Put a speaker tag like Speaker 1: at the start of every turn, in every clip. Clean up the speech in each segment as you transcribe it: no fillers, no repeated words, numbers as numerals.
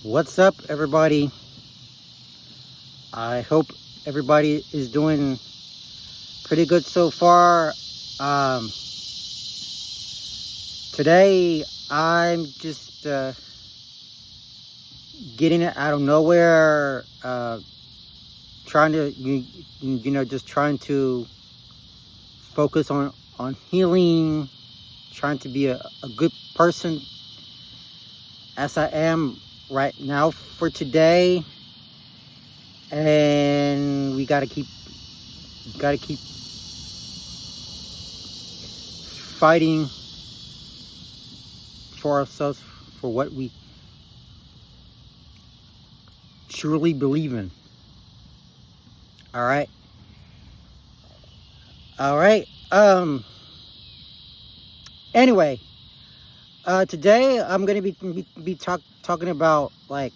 Speaker 1: What's up, everybody? I hope everybody is doing pretty good so far. Um, Today, I'm just getting it out of nowhere, trying to, just trying to focus on healing, trying to be a good person as I am right now for today. And we gotta keep fighting for ourselves, for what we truly believe in. All right. Anyway, today I'm gonna be talking about, like,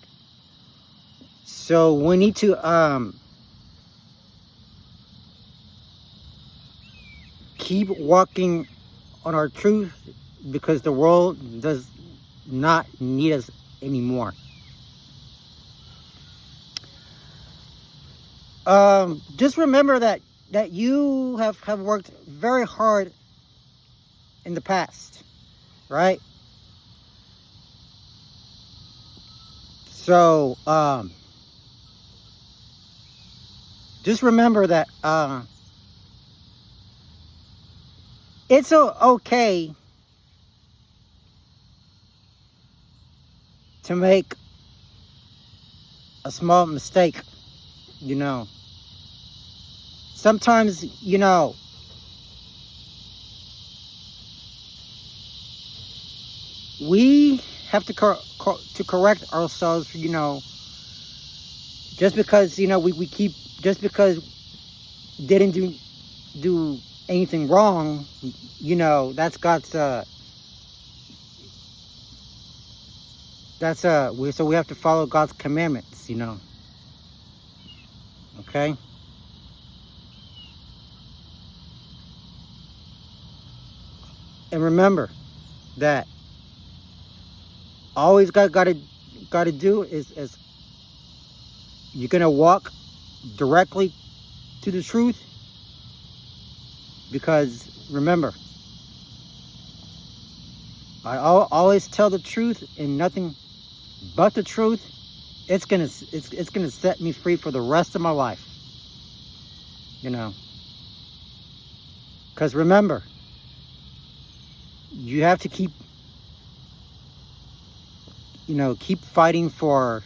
Speaker 1: so we need to keep walking on our truth, because the world does not need us anymore. Just remember that you have worked very hard in the past, right? So just remember that it's okay to make a small mistake. Sometimes, we have to correct ourselves, just because, we keep, just because didn't do anything wrong, that's God's so we have to follow God's commandments, okay? And remember that always gotta do is you're gonna walk directly to the truth, because remember, I always tell the truth and nothing but the truth. It's gonna set me free for the rest of my life, because remember, you have to keep fighting for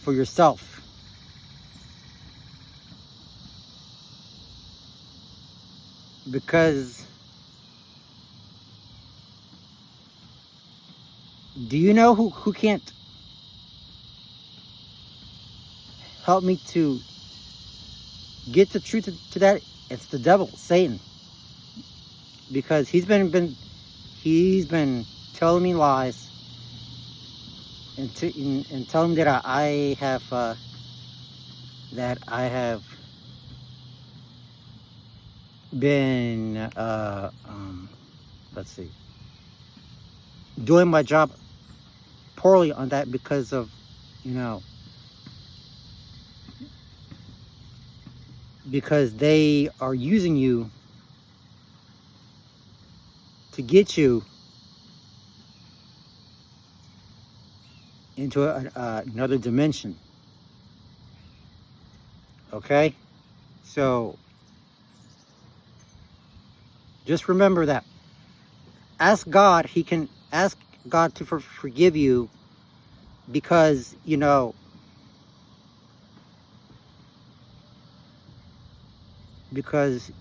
Speaker 1: yourself, because do you know who can't help me to get the truth to that? It's the devil, Satan, because he's been telling me lies and telling me that I have been let's see, doing my job poorly on that, because of because they are using you to get you into another dimension. Okay, so just remember that. Ask God. He can ask God to forgive you, because because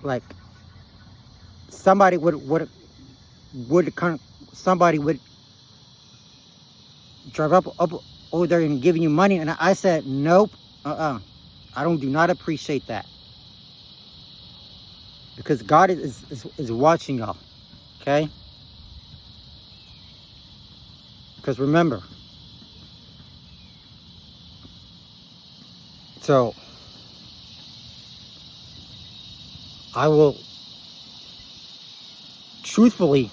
Speaker 1: like, somebody somebody would drive up over there and giving you money, and I said nope. I do not appreciate that, because God is watching y'all. Okay, because remember, so I will truthfully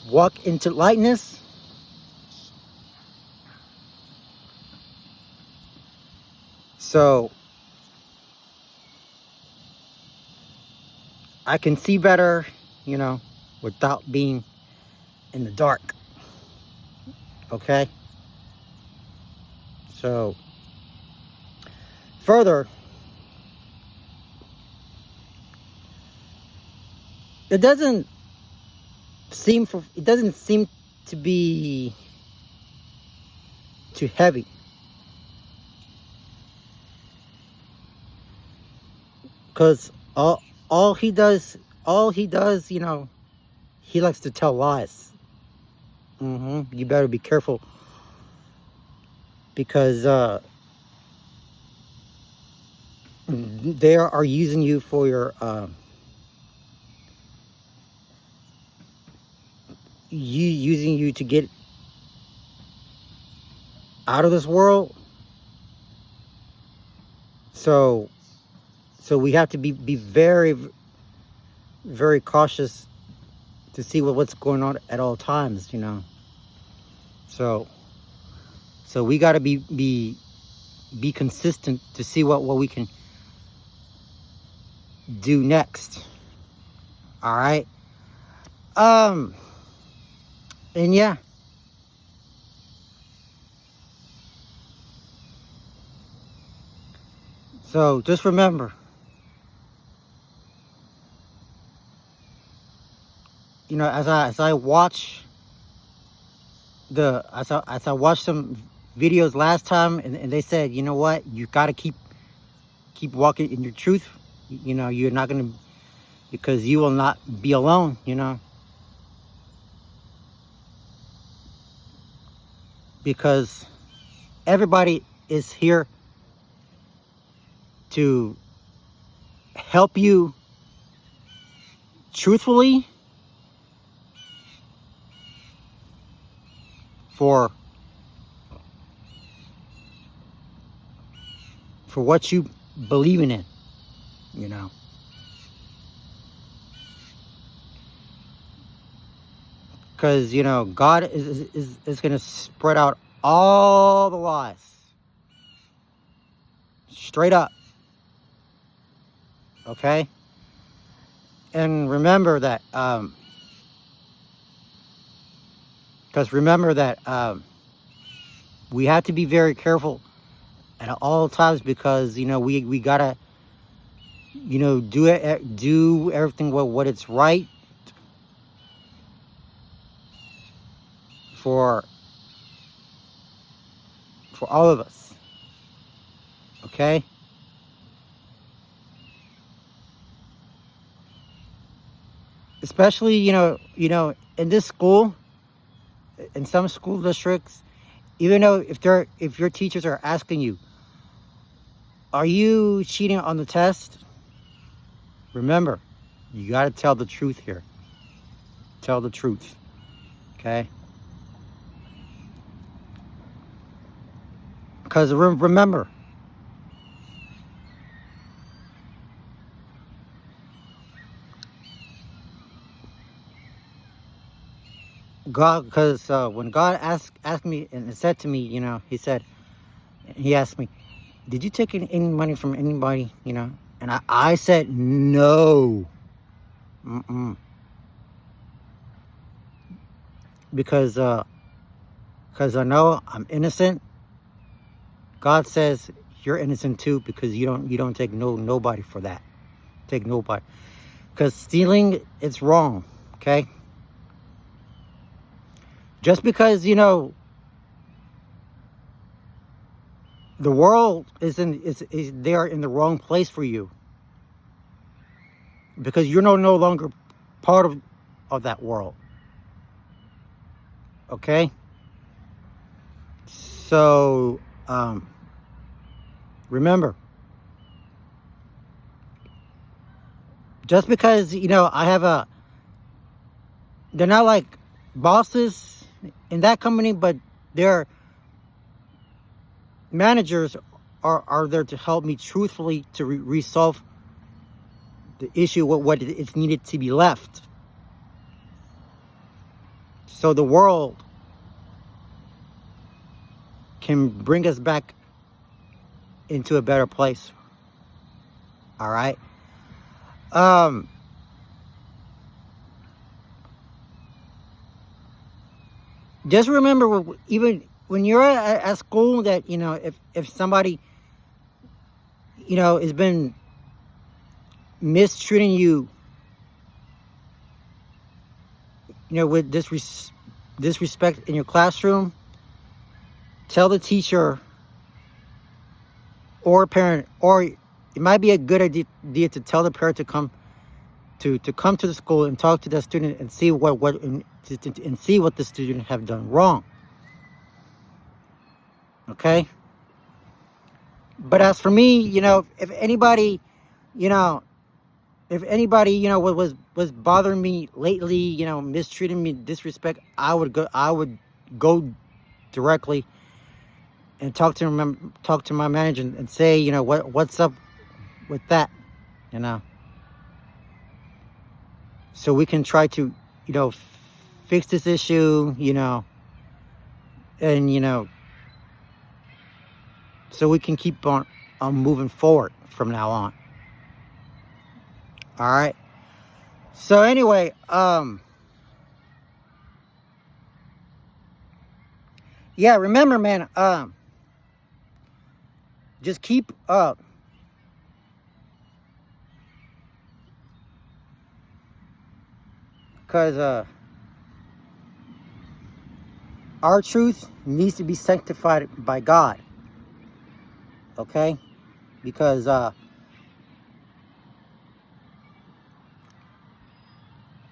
Speaker 1: walk into lightness, so I can see better, without being in the dark. Okay? So, further, it doesn't seem to be too heavy. Because all he does, he likes to tell lies. You better be careful, because they are using you for your using you to get out of this world. So we have to be very, very cautious to see what's going on at all times, So we got to be consistent to see what we can do next. All right. And yeah. So just remember, as I watch as I watched some videos last time, and they said, you know what, you got to keep walking in your truth. You're not going to, because you will not be alone, because everybody is here to help you truthfully for what you believe in, because God is going to spread out all the lies straight up. Okay? And remember that we have to be very careful at all times, because we gotta do everything what it's right for all of us. Okay? Especially in this school, in some school districts, even though if your teachers are asking you, are you cheating on the test? Remember, you got to tell the truth here. Tell the truth. Okay? Because remember, God, because when God asked me and said to me, he asked me, did you take any money from anybody, and I said no. Because I know I'm innocent. God says you're innocent too, because you don't take nobody for that. Take nobody, because stealing, it's wrong. Okay. Just because the world is they are in the wrong place for you, because you're no longer part of that world. Okay? So remember, just because I have they're not like bosses in that company, but their managers are there to help me truthfully to resolve the issue, what it's needed to be left, so the world can bring us back into a better place. All right. Just remember, even when you're at school, that if somebody has been mistreating you, with disrespect in your classroom, tell the teacher or parent, or it might be a good idea to tell the parent to come to the school and talk to the student and see and see what the student have done wrong. Okay. But as for me, if anybody was bothering me lately, mistreating me, disrespect, I would go directly and talk to my manager and say, what's up with that, so we can try to, fix this issue, and so we can keep on moving forward from now on. All right. So anyway, yeah, remember, man, just keep up. Because our truth needs to be sanctified by God. Okay? Because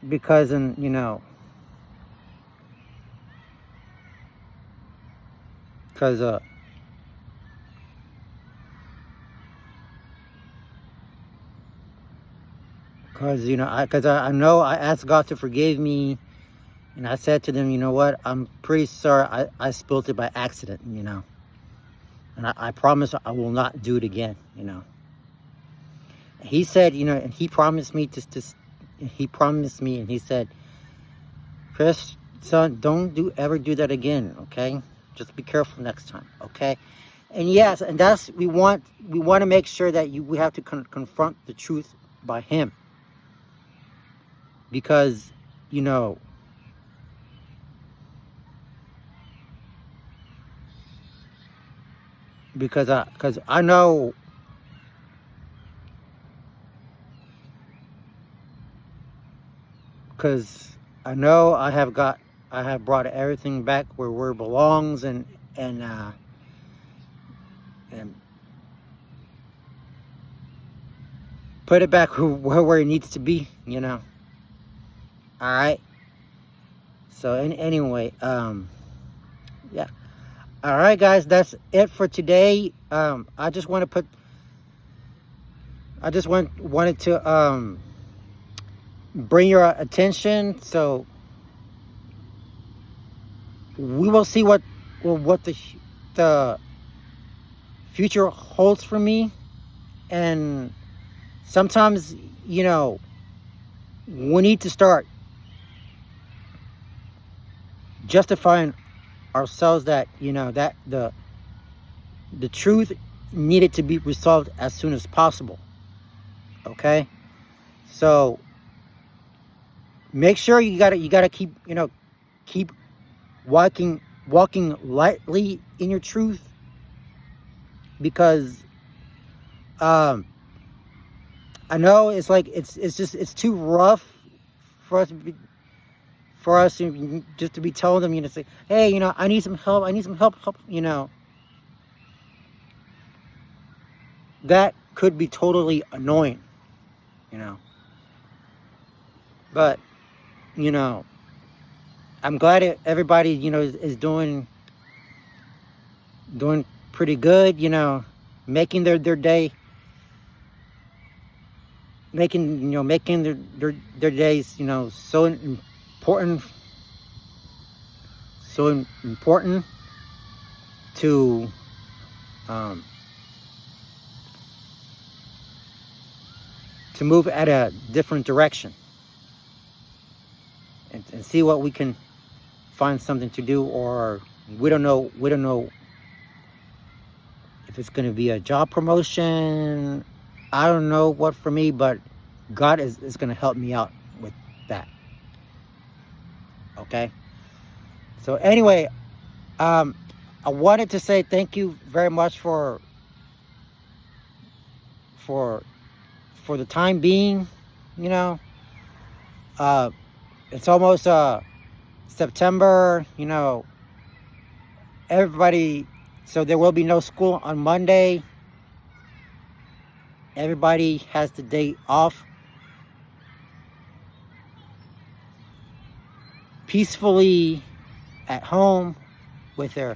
Speaker 1: because I know I asked God to forgive me, and I said to them, you know what, I'm pretty sorry I spilled it by accident, and I promise I will not do it again, He said, and he promised me and he said, Chris, son, don't ever do that again, okay? Just be careful next time, okay? And yes, and that's, we want to make sure that we have to confront the truth by him. Because, because I know, I have brought everything back where it belongs, and put it back where it needs to be, All right. So anyway, yeah. All right, guys, that's it for today. I just wanted to bring your attention. So we will see what the future holds for me. And sometimes, we need to start justifying ourselves that, that the truth needed to be resolved as soon as possible. Okay? So make sure you gotta keep, keep walking lightly in your truth, because I know it's like it's too rough for us to just to be telling them, say, hey, I need some help, help, that could be totally annoying, but I'm glad everybody, is doing pretty good, making their day, making their days, so important to to move at a different direction and see what we can find something to do. Or we don't know if it's going to be a job promotion. I don't know what for me, but God is going to help me out with that. Okay. So anyway, I wanted to say thank you very much for the time being. You know, it's almost September. You know, everybody. So there will be no school on Monday. Everybody has the day off. Peacefully at home with their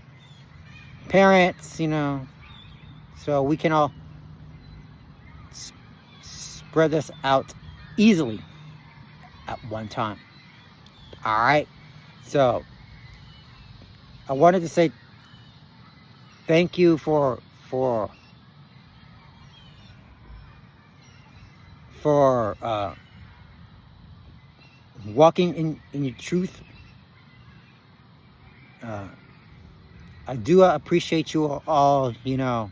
Speaker 1: parents, you know, so we can all spread this out easily at one time. All right. So I wanted to say thank you for walking in your truth. I do appreciate you all, you know,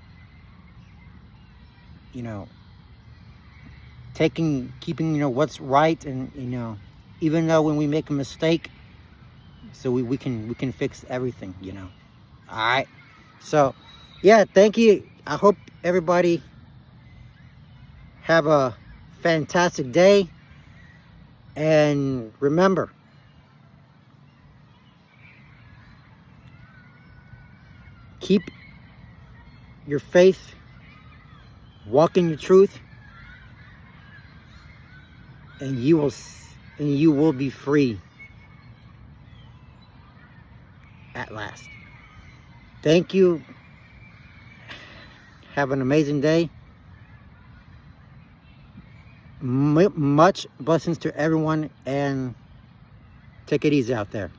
Speaker 1: keeping, you know, what's right, and, you know, even though when we make a mistake, so we can fix everything, you know. All right. So, yeah, thank you. I hope everybody have a fantastic day. And remember, keep your faith, walk in your truth, and you will be free at last. Thank you. Have an amazing day. Much blessings to everyone, and take it easy out there.